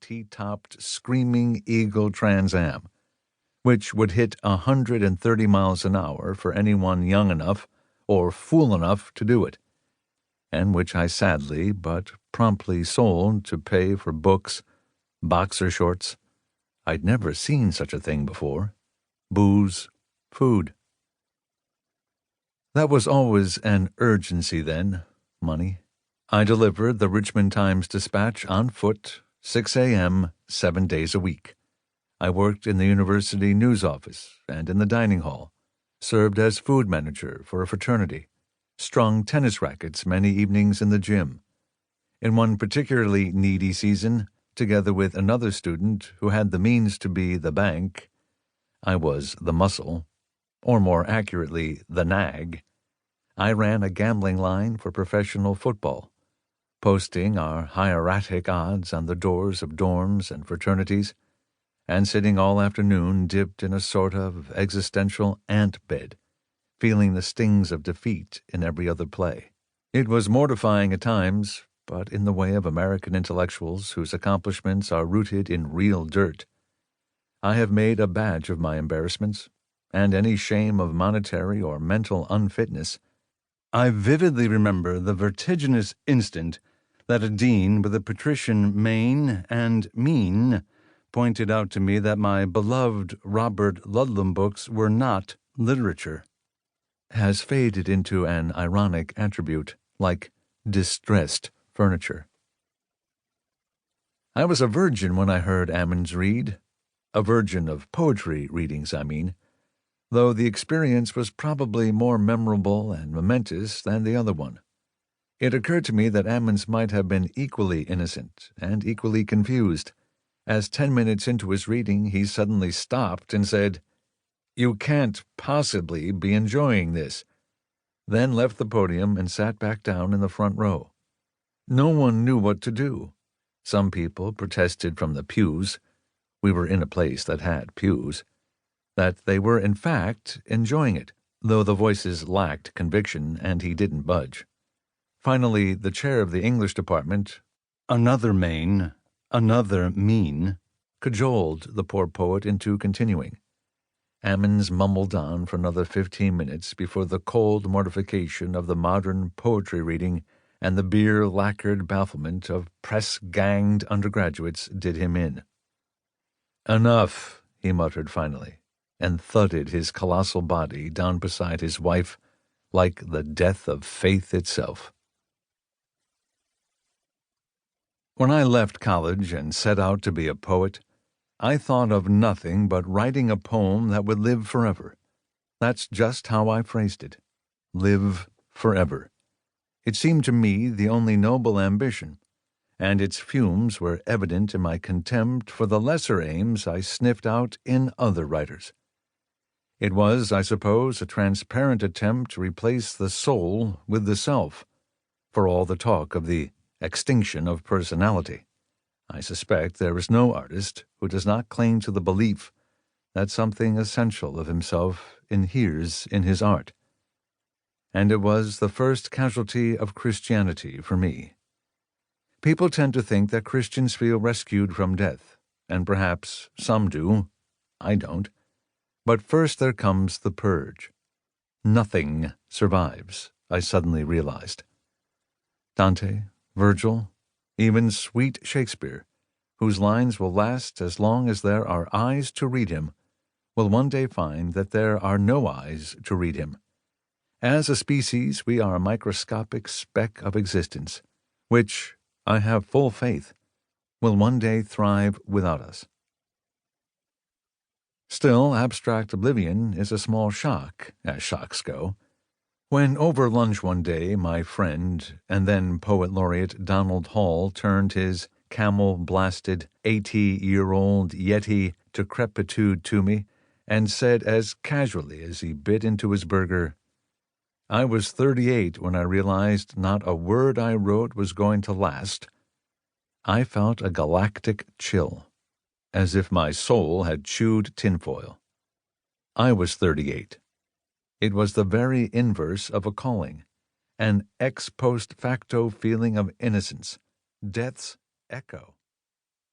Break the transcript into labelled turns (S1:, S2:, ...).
S1: T-topped Screaming Eagle Trans Am, which would hit 130 miles an hour for anyone young enough or fool enough to do it, and which I sadly but promptly sold to pay for books, boxer shorts. I'd never seen such a thing before. Booze, food. That was always an urgency then, money. I delivered the Richmond Times-Dispatch on foot, 6 a.m., 7 days a week. I worked in the university news office and in the dining hall, served as food manager for a fraternity, strung tennis rackets many evenings in the gym. In one particularly needy season, together with another student who had the means to be the bank, I was the muscle, or more accurately, the nag. I ran a gambling line for professional football, posting our hieratic odds on the doors of dorms and fraternities, and sitting all afternoon dipped in a sort of existential ant bed, feeling the stings of defeat in every other play. It was mortifying at times, but in the way of American intellectuals whose accomplishments are rooted in real dirt. I have made a badge of my embarrassments, and any shame of monetary or mental unfitness. I vividly remember the vertiginous instant that a dean with a patrician mane and mien pointed out to me that my beloved Robert Ludlum books were not literature. Has faded into an ironic attribute, like distressed furniture. I was a virgin when I heard Ammons read. A virgin of poetry readings, I mean, though the experience was probably more memorable and momentous than the other one. It occurred to me that Ammons might have been equally innocent and equally confused, as 10 minutes into his reading he suddenly stopped and said, "You can't possibly be enjoying this," then left the podium and sat back down in the front row. No one knew what to do. Some people protested from the pews — we were in a place that had pews — that they were in fact enjoying it, though the voices lacked conviction and he didn't budge. Finally, the chair of the English department, another Maine, another mean, cajoled the poor poet into continuing. Ammons mumbled on for another 15 minutes before the cold mortification of the modern poetry reading and the beer-lacquered bafflement of press-ganged undergraduates did him in. "Enough," he muttered finally, and thudded his colossal body down beside his wife like the death of faith itself. When I left college and set out to be a poet, I thought of nothing but writing a poem that would live forever. That's just how I phrased it. Live forever. It seemed to me the only noble ambition, and its fumes were evident in my contempt for the lesser aims I sniffed out in other writers. It was, I suppose, a transparent attempt to replace the soul with the self, for all the talk of the extinction of personality. I suspect there is no artist who does not cling to the belief that something essential of himself inheres in his art. And it was the first casualty of Christianity for me. People tend to think that Christians feel rescued from death, and perhaps some do. I don't. But first there comes the purge. Nothing survives, I suddenly realized. Dante, Virgil, even sweet Shakespeare, whose lines will last as long as there are eyes to read him, will one day find that there are no eyes to read him. As a species, we are a microscopic speck of existence, which, I have full faith, will one day thrive without us. Still, abstract oblivion is a small shock, as shocks go. When over lunch one day my friend and then poet laureate Donald Hall turned his camel-blasted 80-year-old Yeti decrepitude to me and said as casually as he bit into his burger, "I was 38 when I realized not a word I wrote was going to last," I felt a galactic chill, as if my soul had chewed tinfoil. I was 38. It was the very inverse of a calling, an ex post facto feeling of innocence, death's echo.